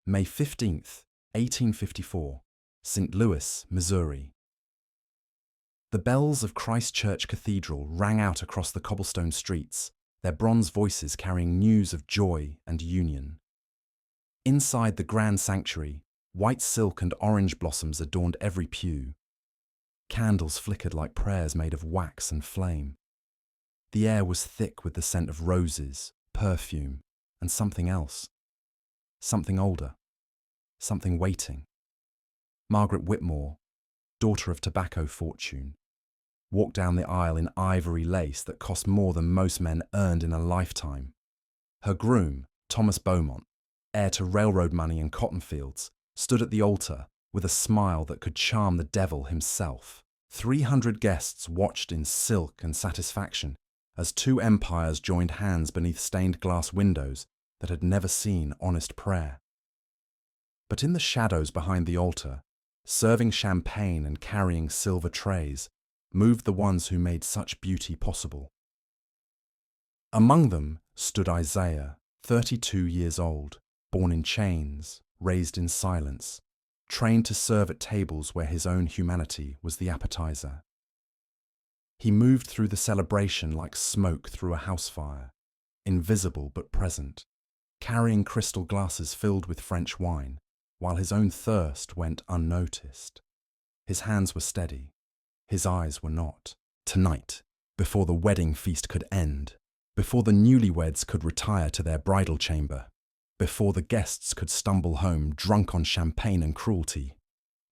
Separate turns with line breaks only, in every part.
May 15th, 1854, St. Louis, Missouri. The bells of Christ Church Cathedral rang out across the cobblestone streets, their bronze voices carrying news of joy and union. Inside the grand sanctuary, white silk and orange blossoms adorned every pew. Candles flickered like prayers made of wax and flame. The air was thick with the scent of roses, perfume, and something else. Something older. Something waiting. Margaret Whitmore, daughter of tobacco fortune, walked down the aisle in ivory lace that cost more than most men earned in a lifetime. Her groom, Thomas Beaumont, heir to railroad money and cotton fields, stood at the altar with a smile that could charm the devil himself. 300 guests watched in silk and satisfaction as two empires joined hands beneath stained glass windows that had never seen honest prayer. But in the shadows behind the altar, serving champagne and carrying silver trays, moved the ones who made such beauty possible. Among them stood Isaiah, 32 years old, born in chains, raised in silence, trained to serve at tables where his own humanity was the appetizer. He moved through the celebration like smoke through a house fire, invisible but present, carrying crystal glasses filled with French wine, while his own thirst went unnoticed. His hands were steady, his eyes were not. Tonight, before the wedding feast could end, before the newlyweds could retire to their bridal chamber, before the guests could stumble home drunk on champagne and cruelty,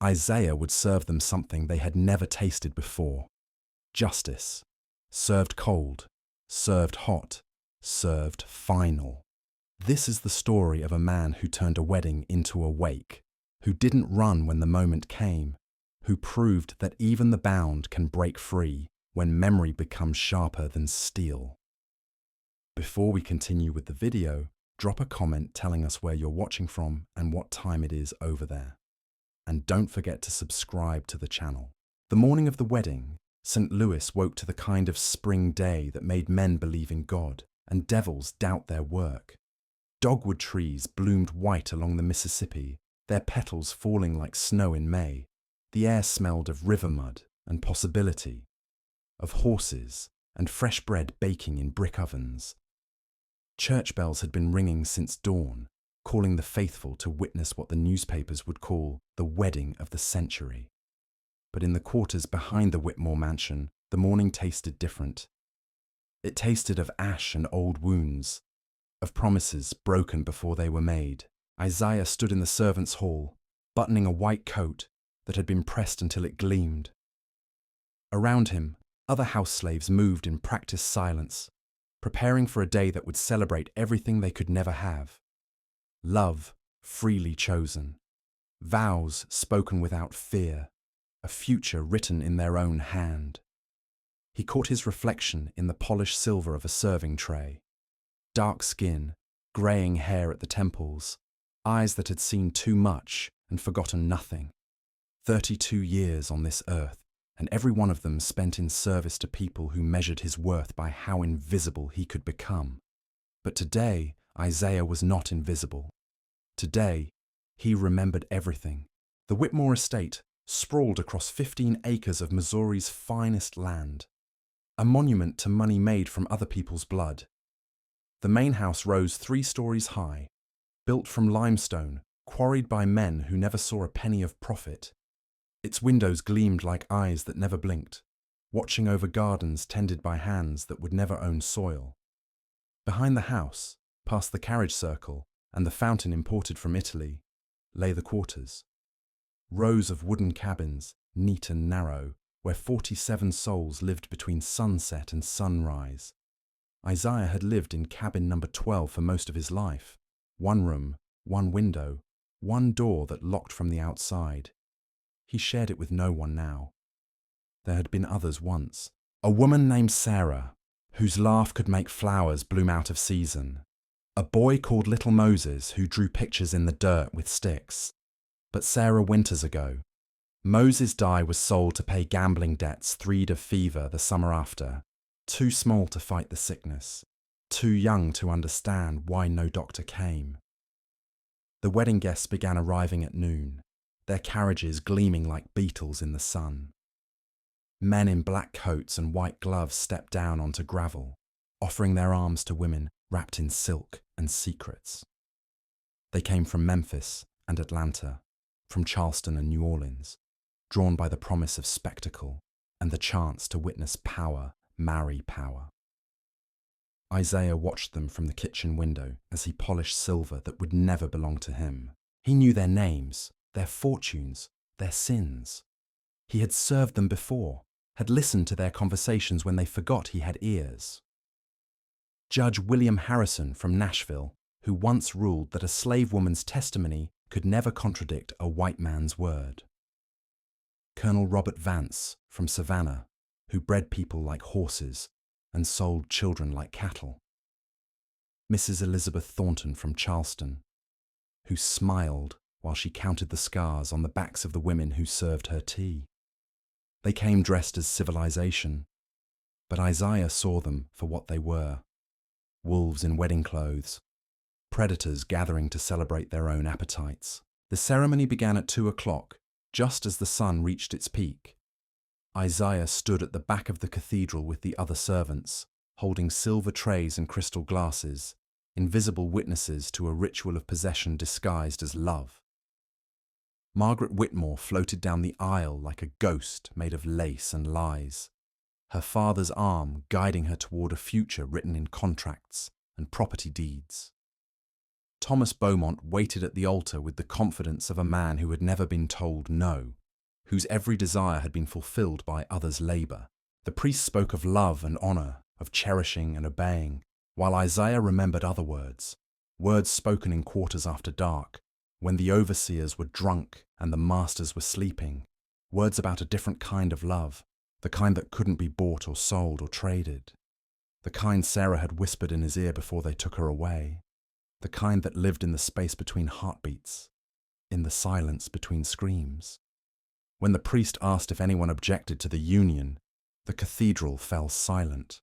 Isaiah would serve them something they had never tasted before. Justice, served cold, served hot, served final. This is the story of a man who turned a wedding into a wake, who didn't run when the moment came, who proved that even the bound can break free when memory becomes sharper than steel. Before we continue with the video, drop a comment telling us where you're watching from and what time it is over there. And don't forget to subscribe to the channel. The morning of the wedding, St. Louis woke to the kind of spring day that made men believe in God and devils doubt their work. Dogwood trees bloomed white along the Mississippi, their petals falling like snow in May. The air smelled of river mud and possibility, of horses and fresh bread baking in brick ovens. Church bells had been ringing since dawn, calling the faithful to witness what the newspapers would call the wedding of the century. But in the quarters behind the Whitmore mansion, the morning tasted different. It tasted of ash and old wounds, of promises broken before they were made. Isaiah stood in the servants' hall, buttoning a white coat that had been pressed until it gleamed. Around him, other house slaves moved in practiced silence, preparing for a day that would celebrate everything they could never have. Love freely chosen, vows spoken without fear, a future written in their own hand. He caught his reflection in the polished silver of a serving tray. Dark skin, greying hair at the temples, eyes that had seen too much and forgotten nothing. 32 years on this earth, and every one of them spent in service to people who measured his worth by how invisible he could become. But today, Isaiah was not invisible. Today, he remembered everything. The Whitmore estate sprawled across 15 acres of Missouri's finest land, a monument to money made from other people's blood. The main house rose 3 stories high, built from limestone, quarried by men who never saw a penny of profit. Its windows gleamed like eyes that never blinked, watching over gardens tended by hands that would never own soil. Behind the house, past the carriage circle and the fountain imported from Italy, lay the quarters. Rows of wooden cabins, neat and narrow, where 47 souls lived between sunset and sunrise. Isaiah had lived in cabin number 12 for most of his life. 1 room, 1 window, 1 door that locked from the outside. He shared it with no one now. There had been others once. A woman named Sarah, whose laugh could make flowers bloom out of season. A boy called Little Moses who drew pictures in the dirt with sticks. But Sarah winters ago. Moses' dye was sold to pay gambling debts 3'd of fever the summer after. Too small to fight the sickness, too young to understand why no doctor came. The wedding guests began arriving at noon, their carriages gleaming like beetles in the sun. Men in black coats and white gloves stepped down onto gravel, offering their arms to women wrapped in silk and secrets. They came from Memphis and Atlanta, from Charleston and New Orleans, drawn by the promise of spectacle and the chance to witness power marry power. Isaiah watched them from the kitchen window as he polished silver that would never belong to him. He knew their names, their fortunes, their sins. He had served them before, had listened to their conversations when they forgot he had ears. Judge William Harrison from Nashville, who once ruled that a slave woman's testimony could never contradict a white man's word. Colonel Robert Vance from Savannah, who bred people like horses and sold children like cattle. Mrs. Elizabeth Thornton from Charleston, who smiled while she counted the scars on the backs of the women who served her tea. They came dressed as civilization, but Isaiah saw them for what they were: wolves in wedding clothes, predators gathering to celebrate their own appetites. The ceremony began at 2:00, just as the sun reached its peak. Isaiah stood at the back of the cathedral with the other servants, holding silver trays and crystal glasses, invisible witnesses to a ritual of possession disguised as love. Margaret Whitmore floated down the aisle like a ghost made of lace and lies, her father's arm guiding her toward a future written in contracts and property deeds. Thomas Beaumont waited at the altar with the confidence of a man who had never been told no, whose every desire had been fulfilled by others' labour. The priest spoke of love and honour, of cherishing and obeying, while Isaiah remembered other words, words spoken in quarters after dark, when the overseers were drunk and the masters were sleeping, words about a different kind of love, the kind that couldn't be bought or sold or traded, the kind Sarah had whispered in his ear before they took her away, the kind that lived in the space between heartbeats, in the silence between screams. When the priest asked if anyone objected to the union, the cathedral fell silent.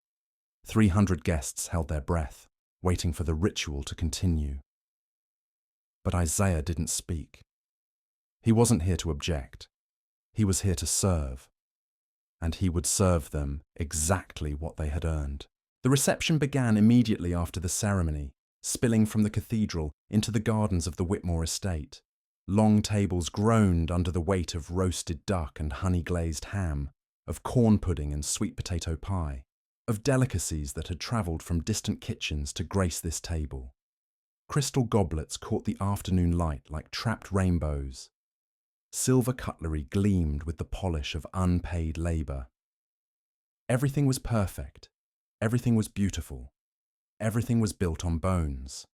300 guests held their breath, waiting for the ritual to continue. But Isaiah didn't speak. He wasn't here to object. He was here to serve. And he would serve them exactly what they had earned. The reception began immediately after the ceremony, spilling from the cathedral into the gardens of the Whitmore estate. Long tables groaned under the weight of roasted duck and honey-glazed ham, of corn pudding and sweet potato pie, of delicacies that had travelled from distant kitchens to grace this table. Crystal goblets caught the afternoon light like trapped rainbows. Silver cutlery gleamed with the polish of unpaid labour. Everything was perfect. Everything was beautiful. Everything was built on bones.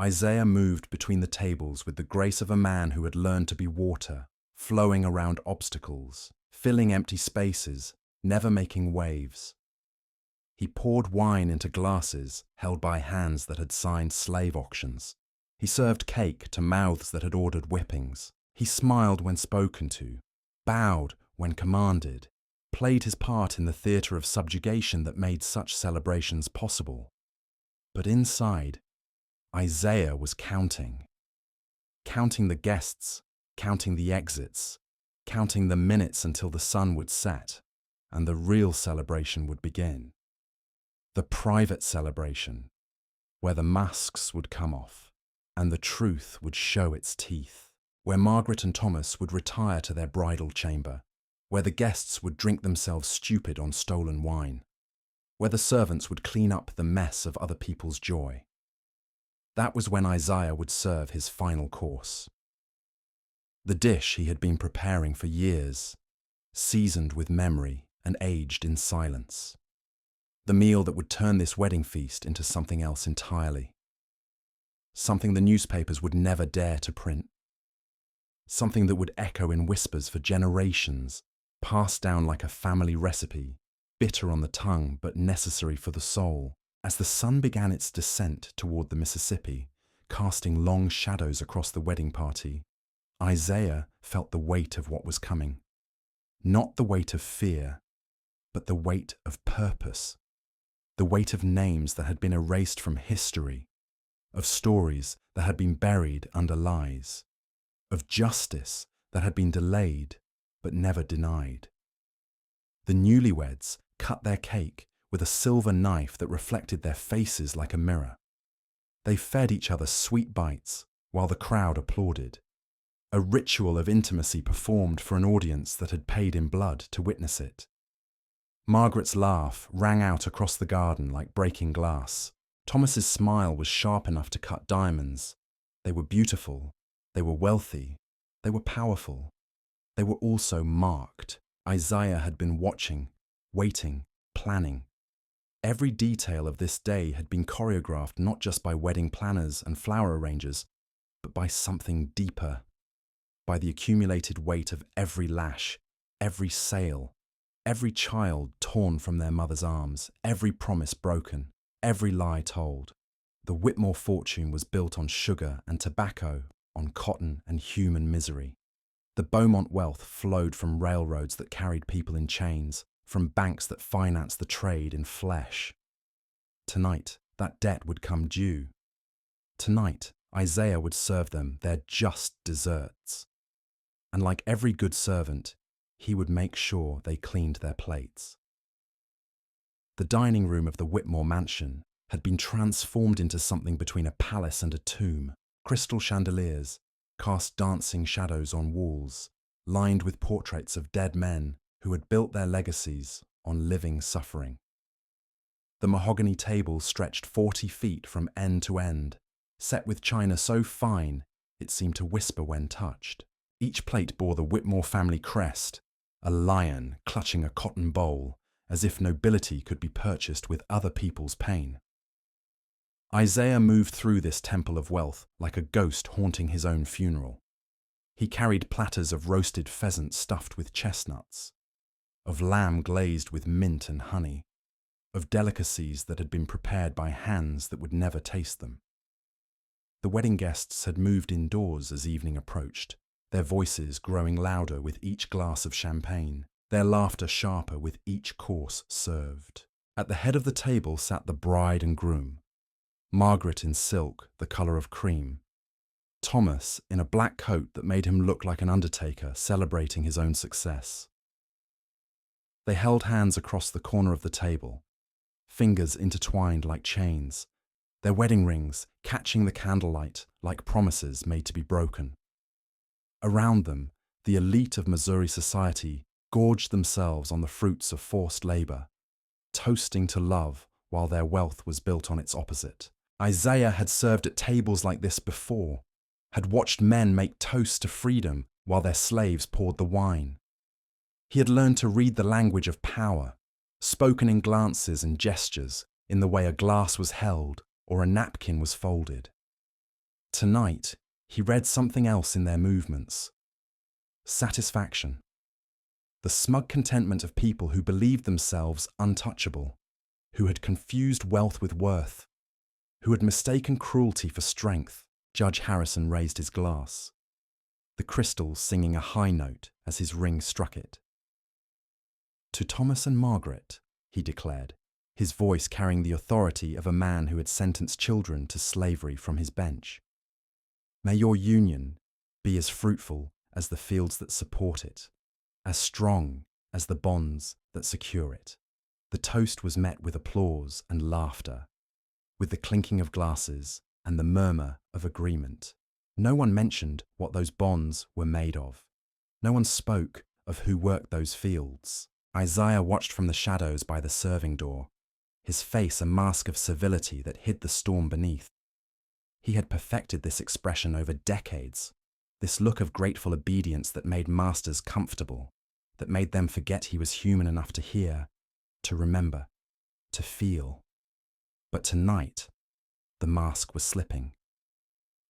Isaiah moved between the tables with the grace of a man who had learned to be water, flowing around obstacles, filling empty spaces, never making waves. He poured wine into glasses held by hands that had signed slave auctions. He served cake to mouths that had ordered whippings. He smiled when spoken to, bowed when commanded, played his part in the theatre of subjugation that made such celebrations possible. But inside, Isaiah was counting the guests, counting the exits, counting the minutes until the sun would set and the real celebration would begin. The private celebration, where the masks would come off and the truth would show its teeth, where Margaret and Thomas would retire to their bridal chamber, where the guests would drink themselves stupid on stolen wine, where the servants would clean up the mess of other people's joy. That was when Isaiah would serve his final course. The dish he had been preparing for years, seasoned with memory and aged in silence. The meal that would turn this wedding feast into something else entirely. Something the newspapers would never dare to print. Something that would echo in whispers for generations, passed down like a family recipe, bitter on the tongue but necessary for the soul. As the sun began its descent toward the Mississippi, casting long shadows across the wedding party, Isaiah felt the weight of what was coming. Not the weight of fear, but the weight of purpose. The weight of names that had been erased from history, of stories that had been buried under lies, of justice that had been delayed but never denied. The newlyweds cut their cake with a silver knife that reflected their faces like a mirror. They fed each other sweet bites while the crowd applauded, a ritual of intimacy performed for an audience that had paid in blood to witness it. Margaret's laugh rang out across the garden like breaking glass. Thomas's smile was sharp enough to cut diamonds. They were beautiful, they were wealthy, they were powerful. They were also marked. Isaiah had been watching, waiting, planning. Every detail of this day had been choreographed not just by wedding planners and flower arrangers, but by something deeper, by the accumulated weight of every lash, every sail, every child torn from their mother's arms, every promise broken, every lie told. The Whitmore fortune was built on sugar and tobacco, on cotton and human misery. The Beaumont wealth flowed from railroads that carried people in chains, from banks that financed the trade in flesh. Tonight, that debt would come due. Tonight, Isaiah would serve them their just desserts. And like every good servant, he would make sure they cleaned their plates. The dining room of the Whitmore mansion had been transformed into something between a palace and a tomb. Crystal chandeliers cast dancing shadows on walls, lined with portraits of dead men who had built their legacies on living suffering. The mahogany table stretched 40 feet from end to end, set with china so fine it seemed to whisper when touched. Each plate bore the Whitmore family crest, a lion clutching a cotton bowl, as if nobility could be purchased with other people's pain. Isaiah moved through this temple of wealth like a ghost haunting his own funeral. He carried platters of roasted pheasant stuffed with chestnuts, of lamb glazed with mint and honey, of delicacies that had been prepared by hands that would never taste them. The wedding guests had moved indoors as evening approached, their voices growing louder with each glass of champagne, their laughter sharper with each course served. At the head of the table sat the bride and groom, Margaret in silk, the colour of cream, Thomas in a black coat that made him look like an undertaker celebrating his own success. They held hands across the corner of the table, fingers intertwined like chains, their wedding rings catching the candlelight like promises made to be broken. Around them, the elite of Missouri society gorged themselves on the fruits of forced labour, toasting to love while their wealth was built on its opposite. Isaiah had served at tables like this before, had watched men make toasts to freedom while their slaves poured the wine. He had learned to read the language of power, spoken in glances and gestures, in the way a glass was held or a napkin was folded. Tonight, he read something else in their movements. Satisfaction. The smug contentment of people who believed themselves untouchable, who had confused wealth with worth, who had mistaken cruelty for strength. Judge Harrison raised his glass, the crystals singing a high note as his ring struck it. To Thomas and Margaret, he declared, his voice carrying the authority of a man who had sentenced children to slavery from his bench. May your union be as fruitful as the fields that support it, as strong as the bonds that secure it. The toast was met with applause and laughter, with the clinking of glasses and the murmur of agreement. No one mentioned what those bonds were made of. No one spoke of who worked those fields. Isaiah watched from the shadows by the serving door, his face a mask of civility that hid the storm beneath. He had perfected this expression over decades, this look of grateful obedience that made masters comfortable, that made them forget he was human enough to hear, to remember, to feel. But tonight, the mask was slipping.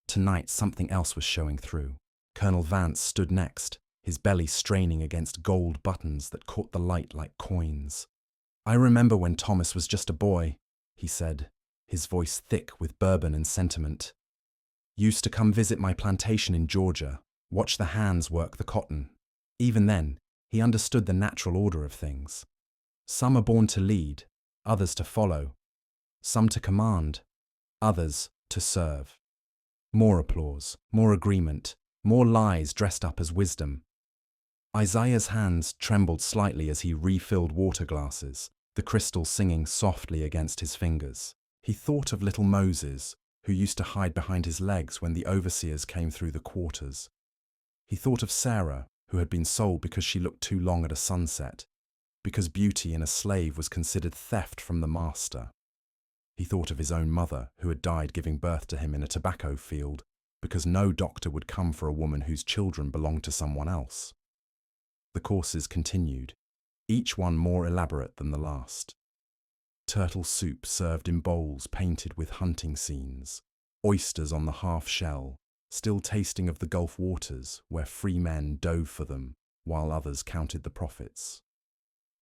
Tonight, something else was showing through. Colonel Vance stood next, his belly straining against gold buttons that caught the light like coins. I remember when Thomas was just a boy, he said, his voice thick with bourbon and sentiment. Used to come visit my plantation in Georgia, watch the hands work the cotton. Even then, he understood the natural order of things. Some are born to lead, others to follow. Some to command, others to serve. More applause, more agreement, more lies dressed up as wisdom. Isaiah's hands trembled slightly as he refilled water glasses, the crystal singing softly against his fingers. He thought of little Moses, who used to hide behind his legs when the overseers came through the quarters. He thought of Sarah, who had been sold because she looked too long at a sunset, because beauty in a slave was considered theft from the master. He thought of his own mother, who had died giving birth to him in a tobacco field, because no doctor would come for a woman whose children belonged to someone else. The courses continued, each one more elaborate than the last. Turtle soup served in bowls painted with hunting scenes, oysters on the half shell, still tasting of the Gulf waters where free men dove for them while others counted the profits.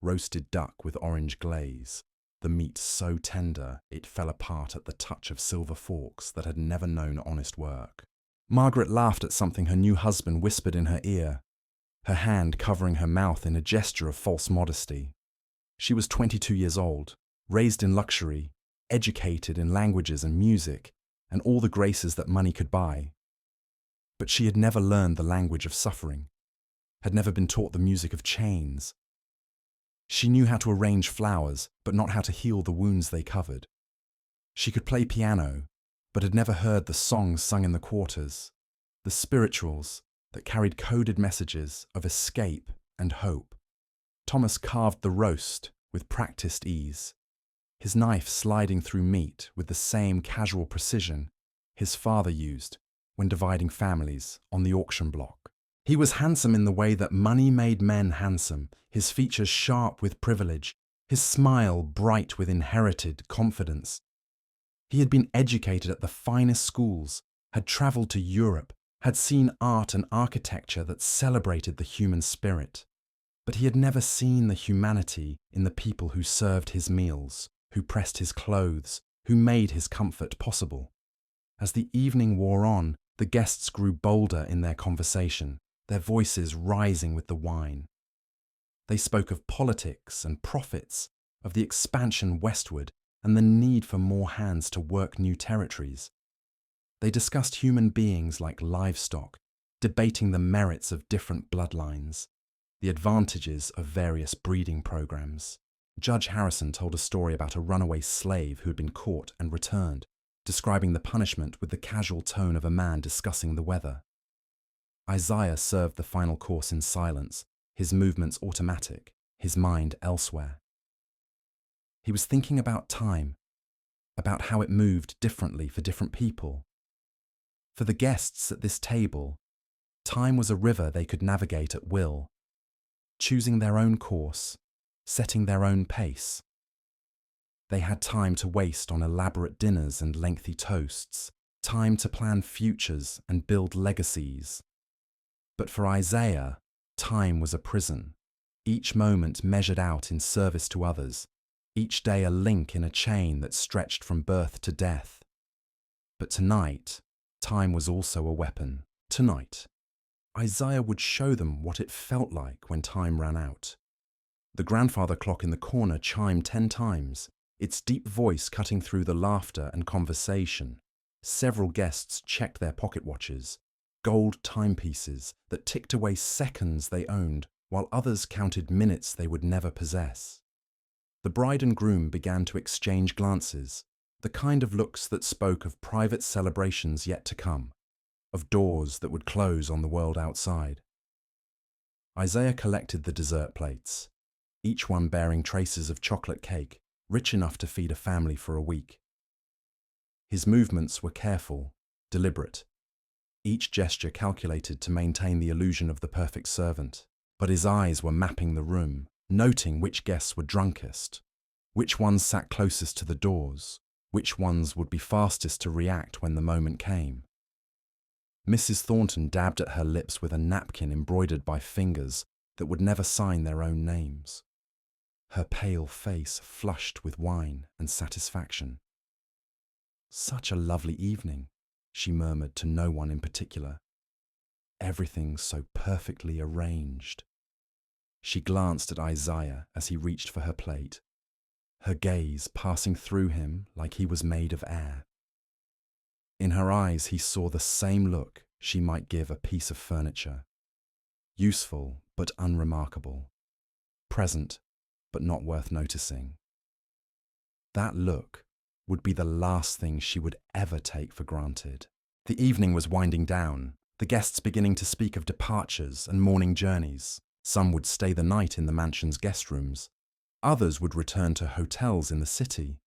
Roasted duck with orange glaze, the meat so tender it fell apart at the touch of silver forks that had never known honest work. Margaret laughed at something her new husband whispered in her ear, her hand covering her mouth in a gesture of false modesty. She was 22 years old, raised in luxury, educated in languages and music, and all the graces that money could buy. But she had never learned the language of suffering, had never been taught the music of chains. She knew how to arrange flowers, but not how to heal the wounds they covered. She could play piano, but had never heard the songs sung in the quarters, the spirituals that carried coded messages of escape and hope. Thomas carved the roast with practiced ease, his knife sliding through meat with the same casual precision his father used when dividing families on the auction block. He was handsome in the way that money made men handsome, his features sharp with privilege, his smile bright with inherited confidence. He had been educated at the finest schools, had travelled to Europe, had seen art and architecture that celebrated the human spirit. But he had never seen the humanity in the people who served his meals, who pressed his clothes, who made his comfort possible. As the evening wore on, the guests grew bolder in their conversation, their voices rising with the wine. They spoke of politics and profits, of the expansion westward and the need for more hands to work new territories. They discussed human beings like livestock, debating the merits of different bloodlines, the advantages of various breeding programs. Judge Harrison told a story about a runaway slave who had been caught and returned, describing the punishment with the casual tone of a man discussing the weather. Isaiah served the final course in silence, his movements automatic, his mind elsewhere. He was thinking about time, about how it moved differently for different people. For the guests at this table, time was a river they could navigate at will, choosing their own course, setting their own pace. They had time to waste on elaborate dinners and lengthy toasts, time to plan futures and build legacies. But for Isaiah, time was a prison, each moment measured out in service to others, each day a link in a chain that stretched from birth to death. But tonight, time was also a weapon. Tonight, Isaiah would show them what it felt like when time ran out. The grandfather clock in the corner chimed 10 times, its deep voice cutting through the laughter and conversation. Several guests checked their pocket watches, gold timepieces that ticked away seconds they owned, while others counted minutes they would never possess. The bride and groom began to exchange glances, the kind of looks that spoke of private celebrations yet to come, of doors that would close on the world outside. Isaiah collected the dessert plates, each one bearing traces of chocolate cake, rich enough to feed a family for a week. His movements were careful, deliberate, each gesture calculated to maintain the illusion of the perfect servant. But his eyes were mapping the room, noting which guests were drunkest, which ones sat closest to the doors, which ones would be fastest to react when the moment came. Mrs. Thornton dabbed at her lips with a napkin embroidered by fingers that would never sign their own names. Her pale face flushed with wine and satisfaction. "Such a lovely evening," she murmured to no one in particular. "Everything so perfectly arranged." She glanced at Isaiah as he reached for her plate, her gaze passing through him like he was made of air. In her eyes he saw the same look she might give a piece of furniture. Useful but unremarkable. Present but not worth noticing. That look would be the last thing she would ever take for granted. The evening was winding down, the guests beginning to speak of departures and morning journeys. Some would stay the night in the mansion's guest rooms. Others would return to hotels in the city.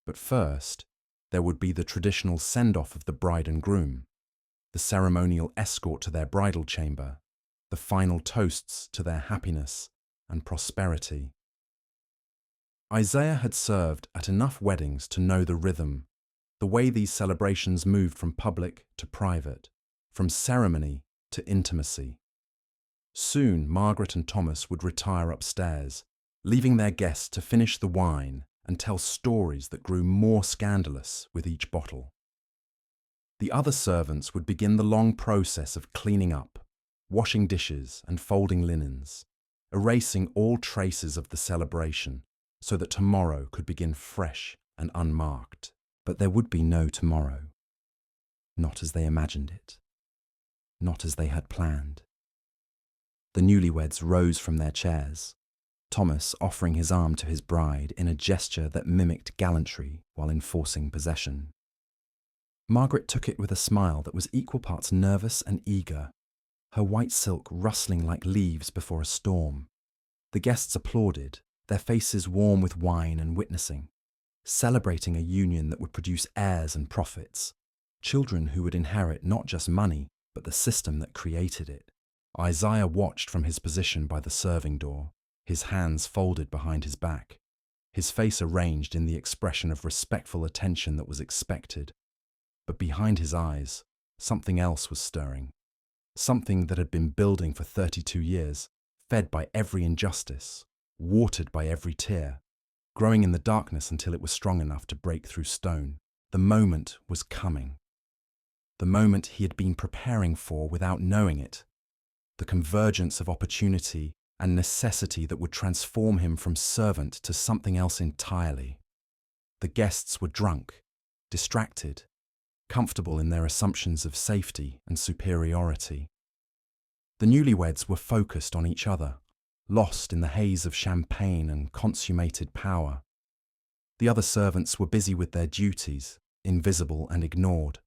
But first, there would be the traditional send-off of the bride and groom, the ceremonial escort to their bridal chamber, the final toasts to their happiness and prosperity. Isaiah had served at enough weddings to know the rhythm, the way these celebrations moved from public to private, from ceremony to intimacy. Soon Margaret and Thomas would retire upstairs, leaving their guests to finish the wine and tell stories that grew more scandalous with each bottle. The other servants would begin the long process of cleaning up, washing dishes and folding linens, erasing all traces of the celebration so that tomorrow could begin fresh and unmarked. But there would be no tomorrow. Not as they imagined it. Not as they had planned. The newlyweds rose from their chairs, Thomas offering his arm to his bride in a gesture that mimicked gallantry while enforcing possession. Margaret took it with a smile that was equal parts nervous and eager, her white silk rustling like leaves before a storm. The guests applauded, their faces warm with wine and witnessing, celebrating a union that would produce heirs and prophets, children who would inherit not just money, but the system that created it. Isaiah watched from his position by the serving door, his hands folded behind his back, his face arranged in the expression of respectful attention that was expected. But behind his eyes, something else was stirring, something that had been building for 32 years, fed by every injustice, watered by every tear, growing in the darkness until it was strong enough to break through stone. The moment was coming. The moment he had been preparing for without knowing it. The convergence of opportunity and necessity that would transform him from servant to something else entirely. The guests were drunk, distracted, comfortable in their assumptions of safety and superiority. The newlyweds were focused on each other, lost in the haze of champagne and consummated power. The other servants were busy with their duties, invisible and ignored.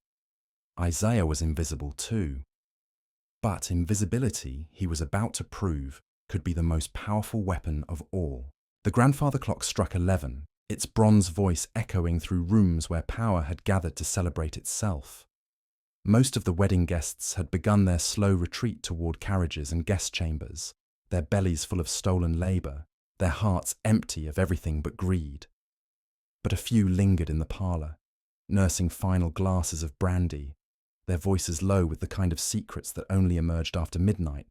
Isaiah was invisible too. But invisibility, he was about to prove, could be the most powerful weapon of all. The grandfather clock struck 11, its bronze voice echoing through rooms where power had gathered to celebrate itself. Most of the wedding guests had begun their slow retreat toward carriages and guest chambers, their bellies full of stolen labour, their hearts empty of everything but greed. But a few lingered in the parlour, nursing final glasses of brandy, their voices low with the kind of secrets that only emerged after midnight,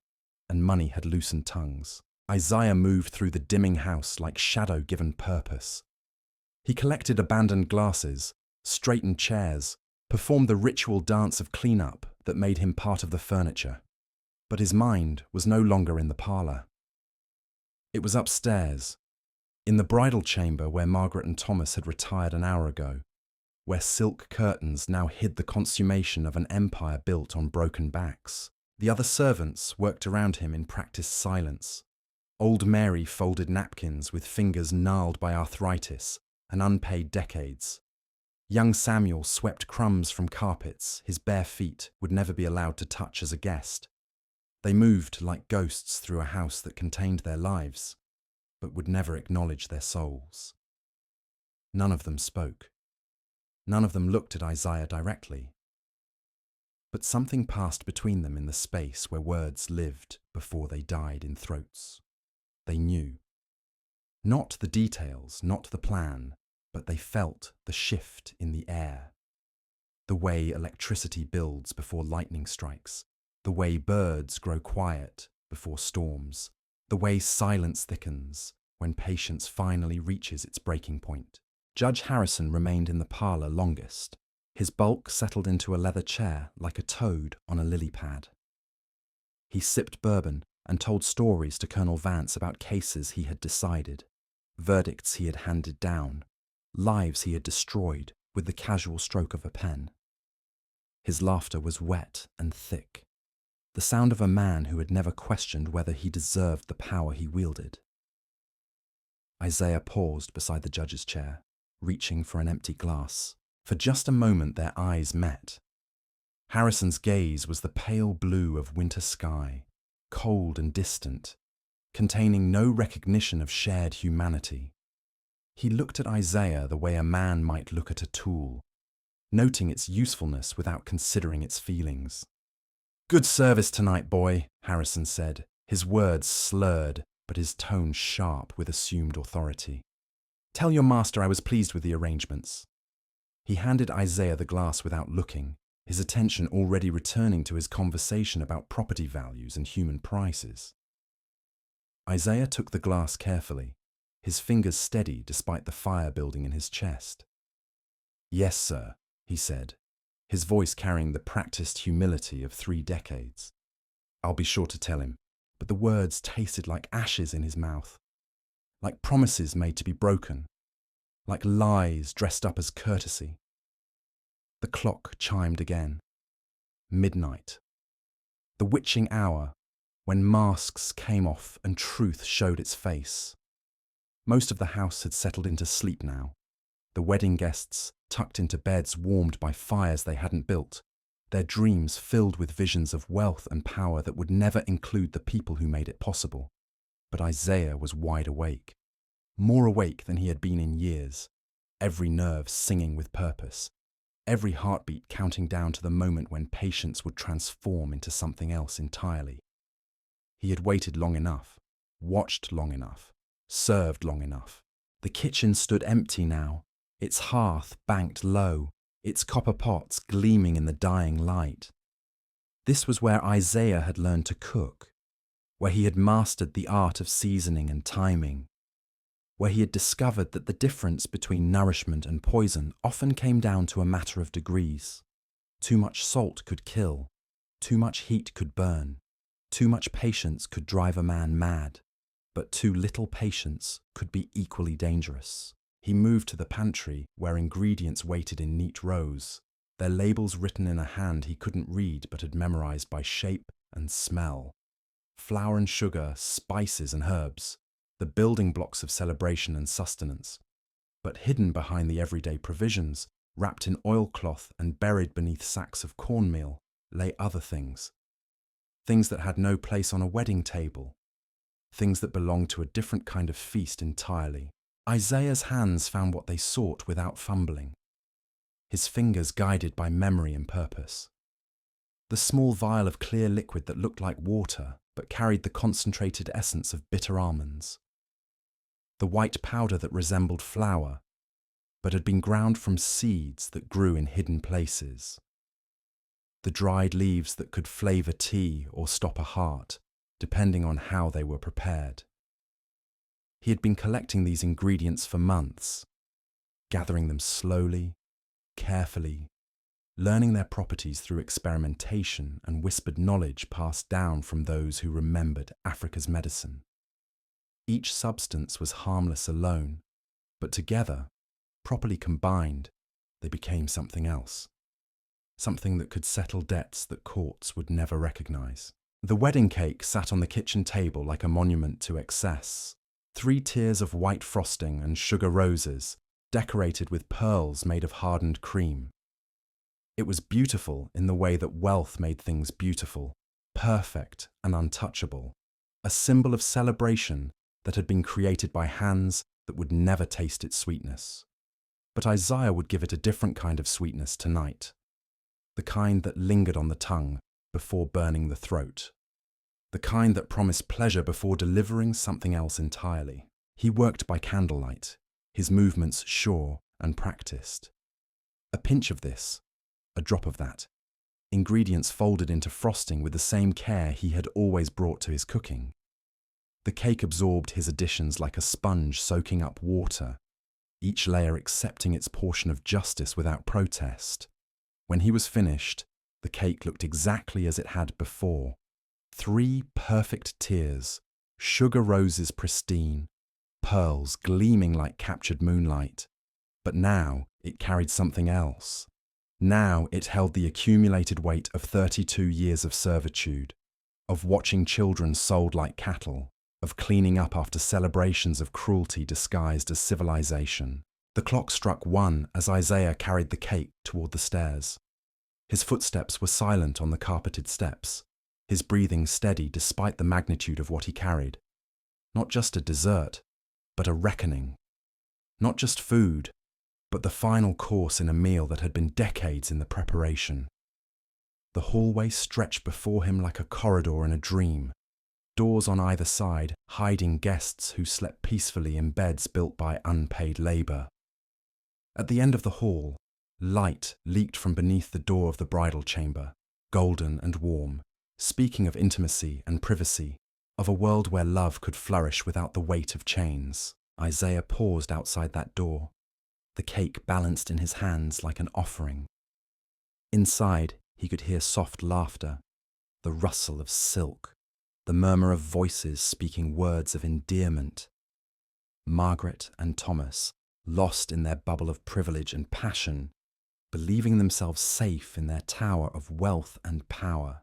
and money had loosened tongues. Isaiah moved through the dimming house like shadow given purpose. He collected abandoned glasses, straightened chairs, performed the ritual dance of clean-up that made him part of the furniture. But his mind was no longer in the parlour. It was upstairs, in the bridal chamber where Margaret and Thomas had retired an hour ago, where silk curtains now hid the consummation of an empire built on broken backs. The other servants worked around him in practiced silence. Old Mary folded napkins with fingers gnarled by arthritis and unpaid decades. Young Samuel swept crumbs from carpets his bare feet would never be allowed to touch as a guest. They moved like ghosts through a house that contained their lives, but would never acknowledge their souls. None of them spoke. None of them looked at Isaiah directly. But something passed between them in the space where words lived before they died in throats. They knew. Not the details, not the plan, but they felt the shift in the air. The way electricity builds before lightning strikes, the way birds grow quiet before storms, the way silence thickens when patience finally reaches its breaking point. Judge Harrison remained in the parlour longest. His bulk settled into a leather chair like a toad on a lily pad. He sipped bourbon and told stories to Colonel Vance about cases he had decided, verdicts he had handed down, lives he had destroyed with the casual stroke of a pen. His laughter was wet and thick, the sound of a man who had never questioned whether he deserved the power he wielded. Isaiah paused beside the judge's chair, reaching for an empty glass. For just a moment their eyes met. Harrison's gaze was the pale blue of winter sky, cold and distant, containing no recognition of shared humanity. He looked at Isaiah the way a man might look at a tool, noting its usefulness without considering its feelings. "Good service tonight, boy," Harrison said, his words slurred, but his tone sharp with assumed authority. "Tell your master I was pleased with the arrangements." He handed Isaiah the glass without looking, his attention already returning to his conversation about property values and human prices. Isaiah took the glass carefully, his fingers steady despite the fire building in his chest. "Yes, sir," he said, his voice carrying the practiced humility of 3 decades. "I'll be sure to tell him," but the words tasted like ashes in his mouth, like promises made to be broken, like lies dressed up as courtesy. The clock chimed again. Midnight. The witching hour, when masks came off and truth showed its face. Most of the house had settled into sleep now. The wedding guests, tucked into beds warmed by fires they hadn't built, their dreams filled with visions of wealth and power that would never include the people who made it possible. But Isaiah was wide awake, more awake than he had been in years, every nerve singing with purpose, every heartbeat counting down to the moment when patience would transform into something else entirely. He had waited long enough, watched long enough, served long enough. The kitchen stood empty now, its hearth banked low, its copper pots gleaming in the dying light. This was where Isaiah had learned to cook, where he had mastered the art of seasoning and timing, where he had discovered that the difference between nourishment and poison often came down to a matter of degrees. Too much salt could kill, too much heat could burn, too much patience could drive a man mad, but too little patience could be equally dangerous. He moved to the pantry where ingredients waited in neat rows, their labels written in a hand he couldn't read but had memorized by shape and smell. Flour and sugar, spices and herbs, the building blocks of celebration and sustenance. But hidden behind the everyday provisions, wrapped in oilcloth and buried beneath sacks of cornmeal, lay other things. Things that had no place on a wedding table. Things that belonged to a different kind of feast entirely. Isaiah's hands found what they sought without fumbling, his fingers guided by memory and purpose. The small vial of clear liquid that looked like water but carried the concentrated essence of bitter almonds. The white powder that resembled flour but had been ground from seeds that grew in hidden places. The dried leaves that could flavour tea or stop a heart, depending on how they were prepared. He had been collecting these ingredients for months, gathering them slowly, carefully, learning their properties through experimentation and whispered knowledge passed down from those who remembered Africa's medicine. Each substance was harmless alone, but together, properly combined, they became something else. Something that could settle debts that courts would never recognize. The wedding cake sat on the kitchen table like a monument to excess. 3 tiers of white frosting and sugar roses, decorated with pearls made of hardened cream. It was beautiful in the way that wealth made things beautiful, perfect and untouchable, a symbol of celebration that had been created by hands that would never taste its sweetness. But Isaiah would give it a different kind of sweetness tonight, the kind that lingered on the tongue before burning the throat. The kind that promised pleasure before delivering something else entirely. He worked by candlelight, his movements sure and practiced. A pinch of this, a drop of that, ingredients folded into frosting with the same care he had always brought to his cooking. The cake absorbed his additions like a sponge soaking up water, each layer accepting its portion of justice without protest. When he was finished, the cake looked exactly as it had before. 3 perfect tiers, sugar roses pristine, pearls gleaming like captured moonlight. But now it carried something else. Now it held the accumulated weight of 32 years of servitude, of watching children sold like cattle, of cleaning up after celebrations of cruelty disguised as civilization. The clock struck 1 as Isaiah carried the cake toward the stairs. His footsteps were silent on the carpeted steps, his breathing steady despite the magnitude of what he carried. Not just a dessert, but a reckoning. Not just food, but the final course in a meal that had been decades in the preparation. The hallway stretched before him like a corridor in a dream, doors on either side hiding guests who slept peacefully in beds built by unpaid labour. At the end of the hall, light leaked from beneath the door of the bridal chamber, golden and warm, speaking of intimacy and privacy, of a world where love could flourish without the weight of chains. Isaiah paused outside that door, the cake balanced in his hands like an offering. Inside, he could hear soft laughter, the rustle of silk, the murmur of voices speaking words of endearment. Margaret and Thomas, lost in their bubble of privilege and passion, believing themselves safe in their tower of wealth and power.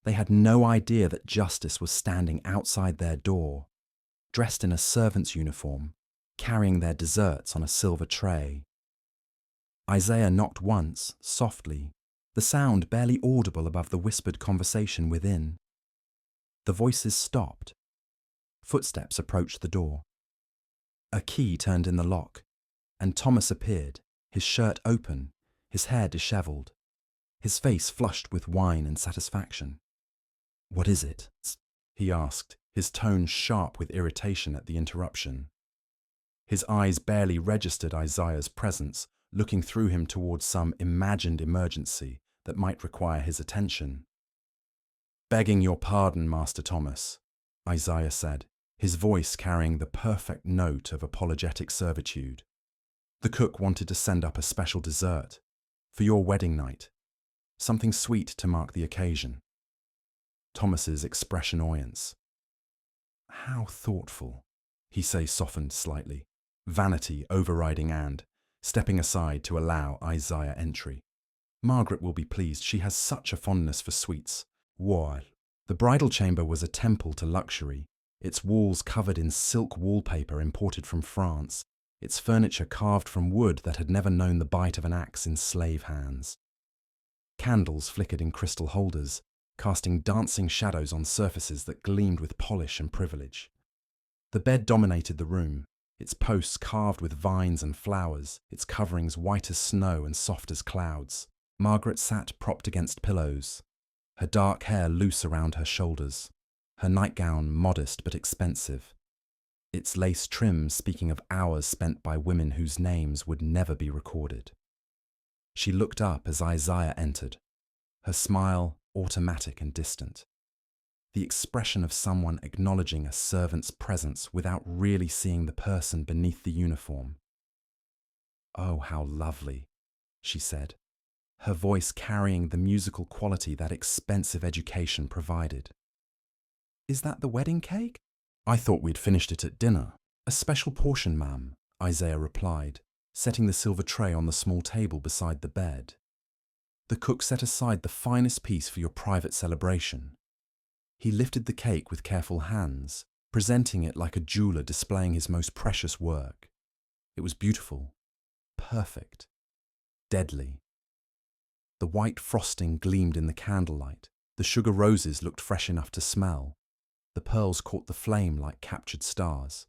They had no idea that justice was standing outside their door, dressed in a servant's uniform, carrying their desserts on a silver tray. Isaiah knocked once, softly, the sound barely audible above the whispered conversation within. The voices stopped. Footsteps approached the door. A key turned in the lock, and Thomas appeared, his shirt open, his hair dishevelled, his face flushed with wine and satisfaction. "What is it?" he asked, his tone sharp with irritation at the interruption. His eyes barely registered Isaiah's presence, looking through him towards some imagined emergency that might require his attention. "Begging your pardon, Master Thomas," Isaiah said, his voice carrying the perfect note of apologetic servitude. "The cook wanted to send up a special dessert for your wedding night, something sweet to mark the occasion." Thomas's expression oyance. "How thoughtful," he softened slightly, vanity overriding and, stepping aside to allow Isaiah entry. "Margaret will be pleased, she has such a fondness for sweets. Why?" The bridal chamber was a temple to luxury, its walls covered in silk wallpaper imported from France, its furniture carved from wood that had never known the bite of an axe in slave hands. Candles flickered in crystal holders, casting dancing shadows on surfaces that gleamed with polish and privilege. The bed dominated the room, its posts carved with vines and flowers, its coverings white as snow and soft as clouds. Margaret sat propped against pillows, her dark hair loose around her shoulders, her nightgown modest but expensive, its lace trim speaking of hours spent by women whose names would never be recorded. She looked up as Isaiah entered, her smile automatic and distant, the expression of someone acknowledging a servant's presence without really seeing the person beneath the uniform. "Oh, how lovely," she said, her voice carrying the musical quality that expensive education provided. "Is that the wedding cake?" "I thought we'd finished it at dinner. A special portion, ma'am," Isaiah replied, setting the silver tray on the small table beside the bed. "The cook set aside the finest piece for your private celebration." He lifted the cake with careful hands, presenting it like a jeweller displaying his most precious work. It was beautiful, perfect, deadly. The white frosting gleamed in the candlelight, the sugar roses looked fresh enough to smell, the pearls caught the flame like captured stars.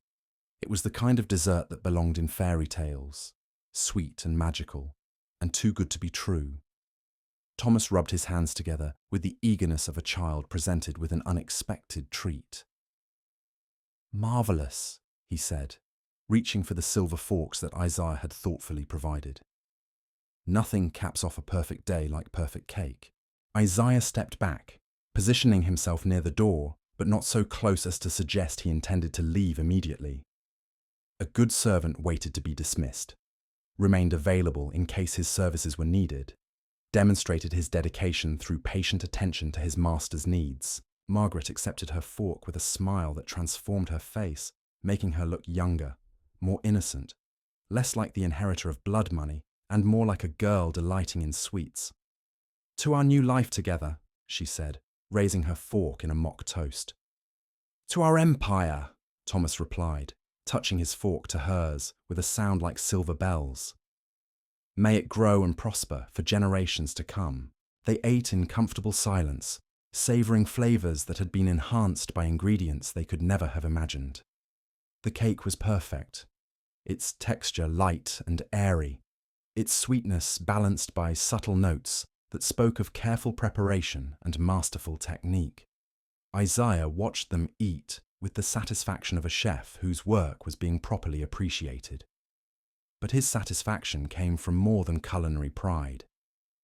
It was the kind of dessert that belonged in fairy tales, sweet and magical, and too good to be true. Thomas rubbed his hands together with the eagerness of a child presented with an unexpected treat. "Marvellous," he said, reaching for the silver forks that Isaiah had thoughtfully provided. Nothing caps off a perfect day like perfect cake. Isaiah stepped back, positioning himself near the door, but not so close as to suggest he intended to leave immediately. A good servant waited to be dismissed, remained available in case his services were needed, demonstrated his dedication through patient attention to his master's needs. Margaret accepted her fork with a smile that transformed her face, making her look younger, more innocent, less like the inheritor of blood money and more like a girl delighting in sweets. "To our new life together," she said, raising her fork in a mock toast. "To our empire," Thomas replied, touching his fork to hers with a sound like silver bells. "May it grow and prosper for generations to come." They ate in comfortable silence, savouring flavours that had been enhanced by ingredients they could never have imagined. The cake was perfect, its texture light and airy, its sweetness balanced by subtle notes that spoke of careful preparation and masterful technique. Isaiah watched them eat with the satisfaction of a chef whose work was being properly appreciated. But his satisfaction came from more than culinary pride.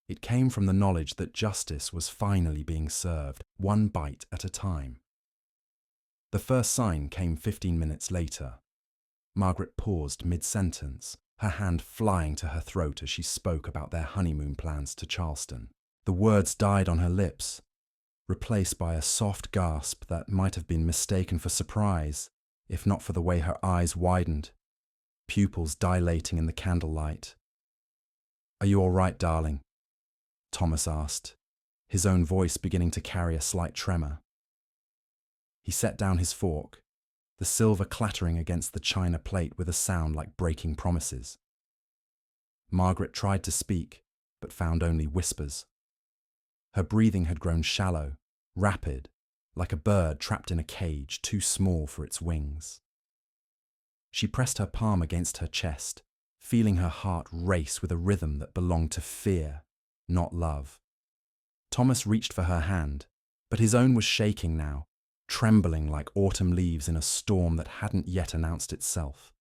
It came from the knowledge that justice was finally being served, one bite at a time. The first sign came 15 minutes later. Margaret paused mid-sentence, her hand flying to her throat as she spoke about their honeymoon plans to Charleston. The words died on her lips, replaced by a soft gasp that might have been mistaken for surprise, if not for the way her eyes widened, pupils dilating in the candlelight. "Are you all right, darling?" Thomas asked, his own voice beginning to carry a slight tremor. He set down his fork, the silver clattering against the china plate with a sound like breaking promises. Margaret tried to speak, but found only whispers. Her breathing had grown shallow, rapid, like a bird trapped in a cage too small for its wings. She pressed her palm against her chest, feeling her heart race with a rhythm that belonged to fear, not love. Thomas reached for her hand, but his own was shaking now, trembling like autumn leaves in a storm that hadn't yet announced itself.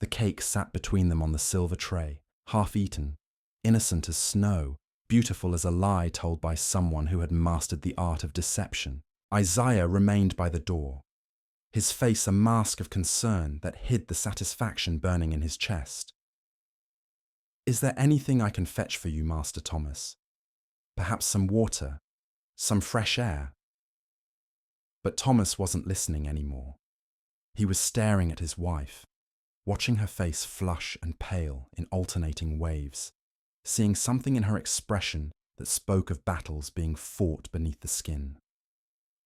The cake sat between them on the silver tray, half-eaten, innocent as snow, beautiful as a lie told by someone who had mastered the art of deception. Isaiah remained by the door, his face a mask of concern that hid the satisfaction burning in his chest. "Is there anything I can fetch for you, Master Thomas? Perhaps some water, some fresh air?" But Thomas wasn't listening anymore. He was staring at his wife, watching her face flush and pale in alternating waves, seeing something in her expression that spoke of battles being fought beneath the skin.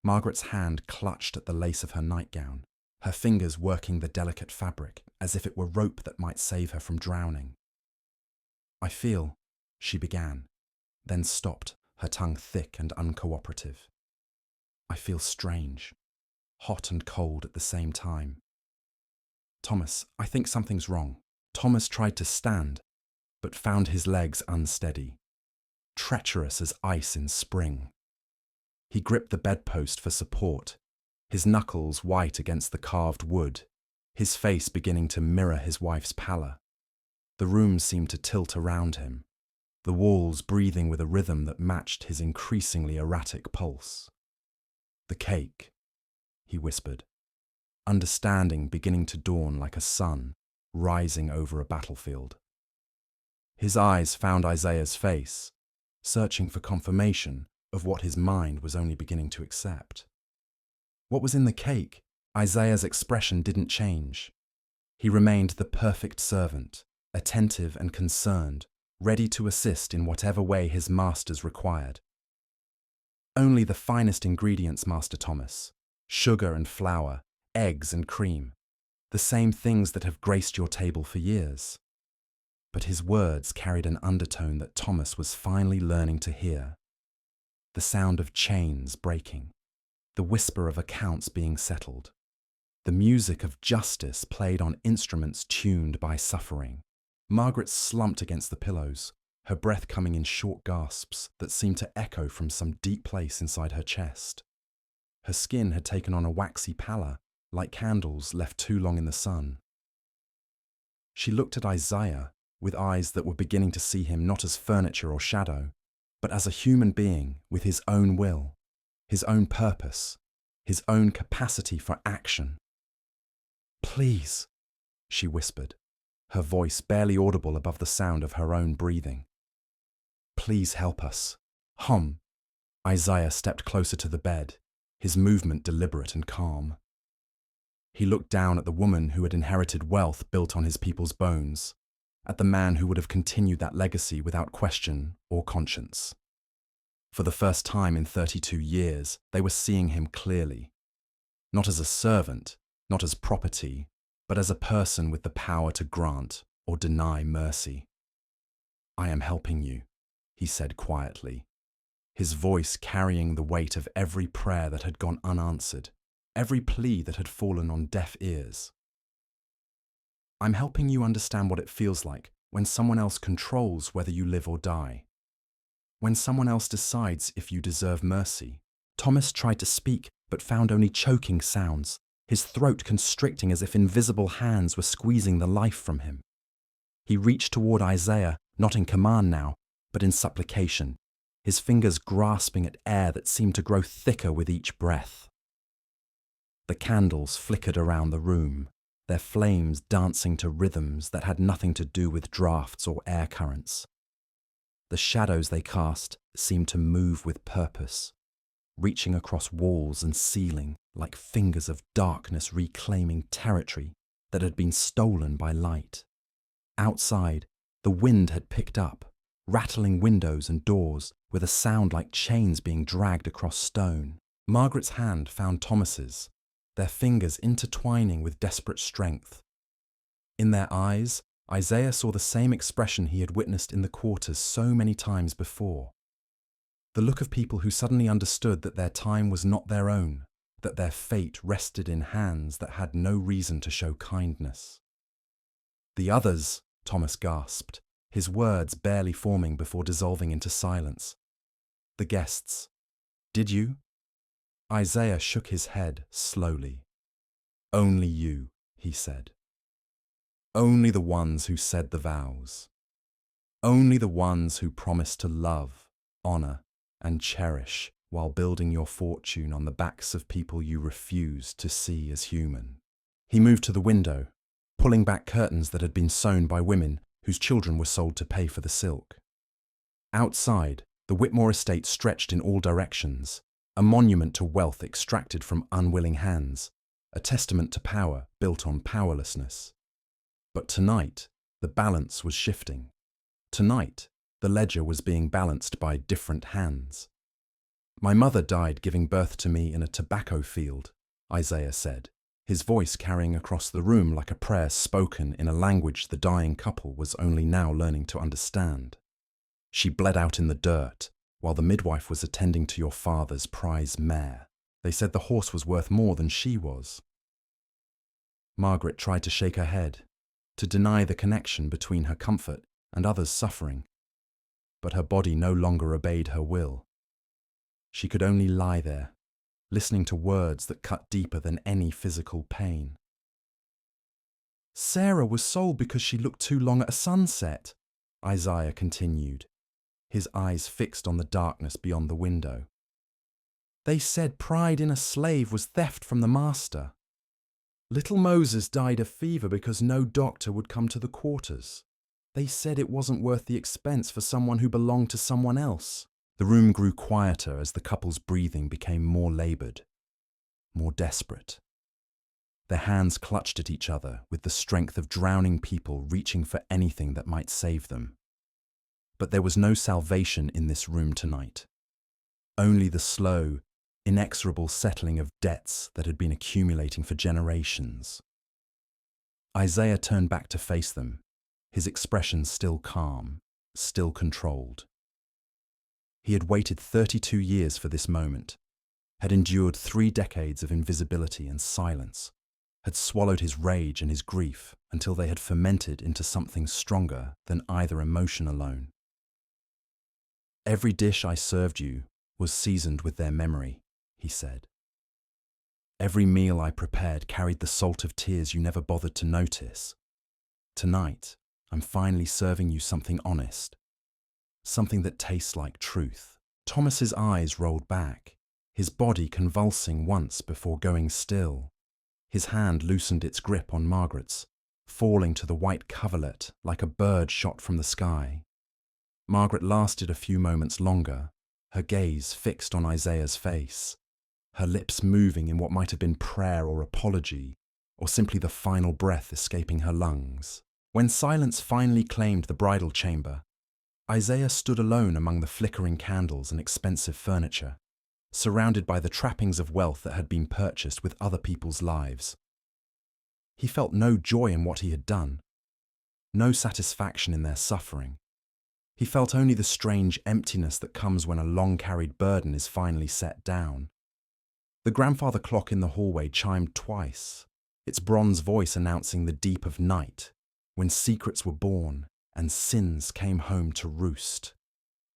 Margaret's hand clutched at the lace of her nightgown, her fingers working the delicate fabric as if it were rope that might save her from drowning. "I feel," she began, then stopped, her tongue thick and uncooperative. "I feel strange, hot and cold at the same time. Thomas, I think something's wrong." Thomas tried to stand, but found his legs unsteady, treacherous as ice in spring. He gripped the bedpost for support, his knuckles white against the carved wood, his face beginning to mirror his wife's pallor. The room seemed to tilt around him, the walls breathing with a rhythm that matched his increasingly erratic pulse. "The cake," he whispered, understanding beginning to dawn like a sun rising over a battlefield. His eyes found Isaiah's face, searching for confirmation of what his mind was only beginning to accept. What was in the cake? Isaiah's expression didn't change. He remained the perfect servant, attentive and concerned, ready to assist in whatever way his masters required. "Only the finest ingredients, Master Thomas. Sugar and flour, eggs and cream. The same things that have graced your table for years." But his words carried an undertone that Thomas was finally learning to hear. The sound of chains breaking, the whisper of accounts being settled, the music of justice played on instruments tuned by suffering. Margaret slumped against the pillows, her breath coming in short gasps that seemed to echo from some deep place inside her chest. Her skin had taken on a waxy pallor, like candles left too long in the sun. She looked at Isaiah with eyes that were beginning to see him not as furniture or shadow, but as a human being with his own will, his own purpose, his own capacity for action. "Please," she whispered, her voice barely audible above the sound of her own breathing. "Please help us." Isaiah stepped closer to the bed, his movement deliberate and calm. He looked down at the woman who had inherited wealth built on his people's bones, at the man who would have continued that legacy without question or conscience. For the first time in 32 years, they were seeing him clearly. Not as a servant, not as property, but as a person with the power to grant or deny mercy. "I am helping you," he said quietly, his voice carrying the weight of every prayer that had gone unanswered, every plea that had fallen on deaf ears. "I'm helping you understand what it feels like when someone else controls whether you live or die. When someone else decides if you deserve mercy." Thomas tried to speak, but found only choking sounds, his throat constricting as if invisible hands were squeezing the life from him. He reached toward Isaiah, not in command now, but in supplication, his fingers grasping at air that seemed to grow thicker with each breath. The candles flickered around the room, their flames dancing to rhythms that had nothing to do with drafts or air currents. The shadows they cast seemed to move with purpose, reaching across walls and ceiling like fingers of darkness reclaiming territory that had been stolen by light. Outside, the wind had picked up, rattling windows and doors with a sound like chains being dragged across stone. Margaret's hand found Thomas's, their fingers intertwining with desperate strength. In their eyes, Isaiah saw the same expression he had witnessed in the quarters so many times before. The look of people who suddenly understood that their time was not their own, that their fate rested in hands that had no reason to show kindness. "The others," Thomas gasped, his words barely forming before dissolving into silence. "The guests. Did you?" Isaiah shook his head slowly. "Only you," he said. "Only the ones who said the vows. Only the ones who promised to love, honor, and cherish while building your fortune on the backs of people you refused to see as human." He moved to the window, pulling back curtains that had been sewn by women whose children were sold to pay for the silk. Outside, the Whitmore estate stretched in all directions, a monument to wealth extracted from unwilling hands, a testament to power built on powerlessness. But tonight, the balance was shifting. Tonight, the ledger was being balanced by different hands. "My mother died giving birth to me in a tobacco field," Isaiah said, his voice carrying across the room like a prayer spoken in a language the dying couple was only now learning to understand. "She bled out in the dirt, while the midwife was attending to your father's prize mare. They said the horse was worth more than she was." Margaret tried to shake her head, to deny the connection between her comfort and others' suffering, but her body no longer obeyed her will. She could only lie there, listening to words that cut deeper than any physical pain. "Sarah was sold because she looked too long at a sunset," Isaiah continued, his eyes fixed on the darkness beyond the window. "They said pride in a slave was theft from the master. Little Moses died of fever because no doctor would come to the quarters. They said it wasn't worth the expense for someone who belonged to someone else." The room grew quieter as the couple's breathing became more laboured, more desperate. Their hands clutched at each other with the strength of drowning people reaching for anything that might save them. But there was no salvation in this room tonight. Only the slow, inexorable settling of debts that had been accumulating for generations. Isaiah turned back to face them, his expression still calm, still controlled. He had waited 32 years for this moment, had endured 3 decades of invisibility and silence, had swallowed his rage and his grief until they had fermented into something stronger than either emotion alone. "Every dish I served you was seasoned with their memory," he said. "Every meal I prepared carried the salt of tears you never bothered to notice. Tonight, I'm finally serving you something honest, something that tastes like truth." Thomas's eyes rolled back, his body convulsing once before going still. His hand loosened its grip on Margaret's, falling to the white coverlet like a bird shot from the sky. Margaret lasted a few moments longer, her gaze fixed on Isaiah's face, her lips moving in what might have been prayer or apology, or simply the final breath escaping her lungs. When silence finally claimed the bridal chamber, Isaiah stood alone among the flickering candles and expensive furniture, surrounded by the trappings of wealth that had been purchased with other people's lives. He felt no joy in what he had done, no satisfaction in their suffering. He felt only the strange emptiness that comes when a long-carried burden is finally set down. The grandfather clock in the hallway chimed twice, its bronze voice announcing the deep of night, when secrets were born and sins came home to roost.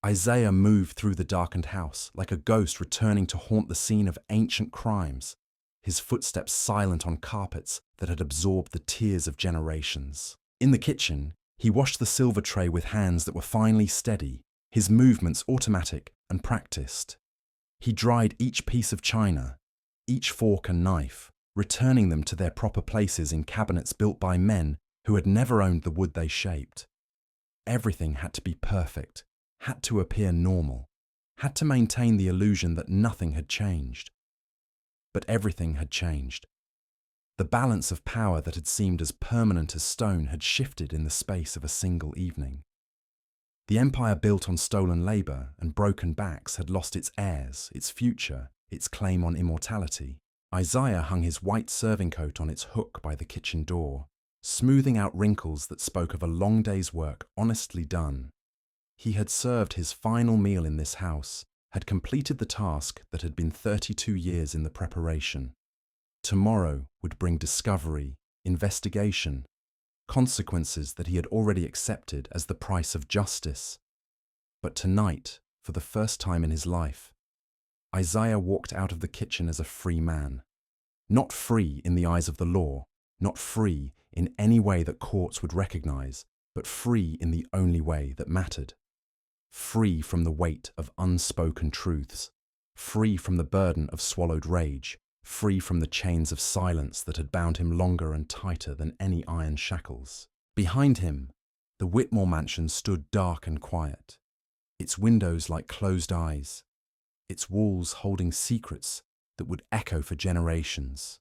Isaiah moved through the darkened house like a ghost returning to haunt the scene of ancient crimes, his footsteps silent on carpets that had absorbed the tears of generations. In the kitchen, he washed the silver tray with hands that were finely steady, his movements automatic and practiced. He dried each piece of china, each fork and knife, returning them to their proper places in cabinets built by men who had never owned the wood they shaped. Everything had to be perfect, had to appear normal, had to maintain the illusion that nothing had changed. But everything had changed. The balance of power that had seemed as permanent as stone had shifted in the space of a single evening. The empire built on stolen labour and broken backs had lost its heirs, its future, its claim on immortality. Isaiah hung his white serving coat on its hook by the kitchen door, smoothing out wrinkles that spoke of a long day's work honestly done. He had served his final meal in this house, had completed the task that had been 32 years in the preparation. Tomorrow would bring discovery, investigation, consequences that he had already accepted as the price of justice. But tonight, for the first time in his life, Isaiah walked out of the kitchen as a free man. Not free in the eyes of the law, not free in any way that courts would recognize, but free in the only way that mattered. Free from the weight of unspoken truths, free from the burden of swallowed rage, free from the chains of silence that had bound him longer and tighter than any iron shackles. Behind him, the Whitmore mansion stood dark and quiet, its windows like closed eyes, its walls holding secrets that would echo for generations.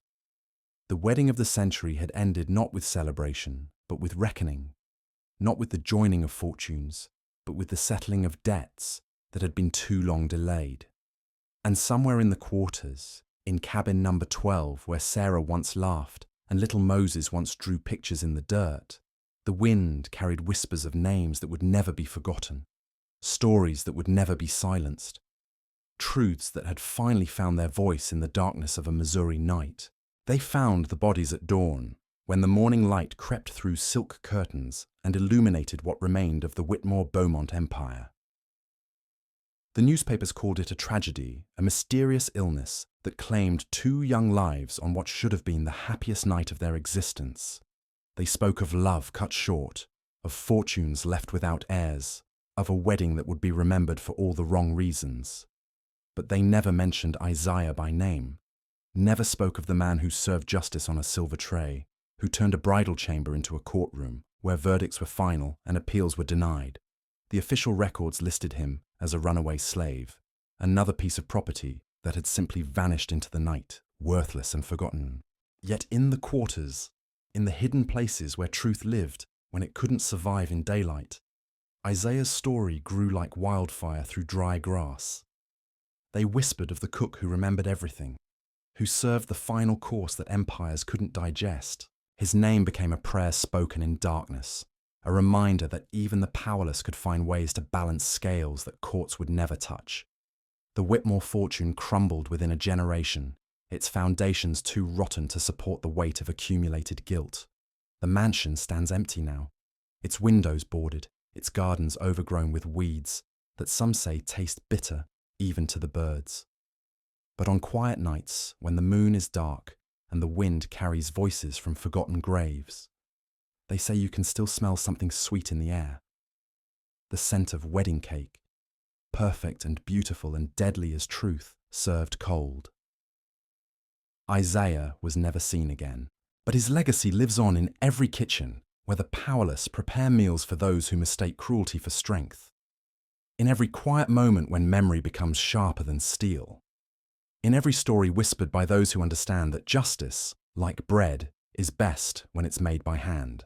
The wedding of the century had ended not with celebration, but with reckoning, not with the joining of fortunes, but with the settling of debts that had been too long delayed. And somewhere in the quarters, in cabin number 12, where Sarah once laughed and little Moses once drew pictures in the dirt, the wind carried whispers of names that would never be forgotten, stories that would never be silenced, truths that had finally found their voice in the darkness of a Missouri night. They found the bodies at dawn, when the morning light crept through silk curtains and illuminated what remained of the Whitmore-Beaumont empire. The newspapers called it a tragedy, a mysterious illness that claimed 2 young lives on what should have been the happiest night of their existence. They spoke of love cut short, of fortunes left without heirs, of a wedding that would be remembered for all the wrong reasons. But they never mentioned Isaiah by name, never spoke of the man who served justice on a silver tray, who turned a bridal chamber into a courtroom, where verdicts were final and appeals were denied. The official records listed him as a runaway slave, another piece of property that had simply vanished into the night, worthless and forgotten. Yet in the quarters, in the hidden places where truth lived when it couldn't survive in daylight, Isaiah's story grew like wildfire through dry grass. They whispered of the cook who remembered everything, who served the final course that empires couldn't digest. His name became a prayer spoken in darkness, a reminder that even the powerless could find ways to balance scales that courts would never touch. The Whitmore fortune crumbled within a generation, its foundations too rotten to support the weight of accumulated guilt. The mansion stands empty now, its windows boarded, its gardens overgrown with weeds that some say taste bitter even to the birds. But on quiet nights, when the moon is dark and the wind carries voices from forgotten graves, they say you can still smell something sweet in the air. The scent of wedding cake, perfect and beautiful and deadly as truth, served cold. Isaiah was never seen again, but his legacy lives on in every kitchen where the powerless prepare meals for those who mistake cruelty for strength. In every quiet moment when memory becomes sharper than steel. In every story whispered by those who understand that justice, like bread, is best when it's made by hand.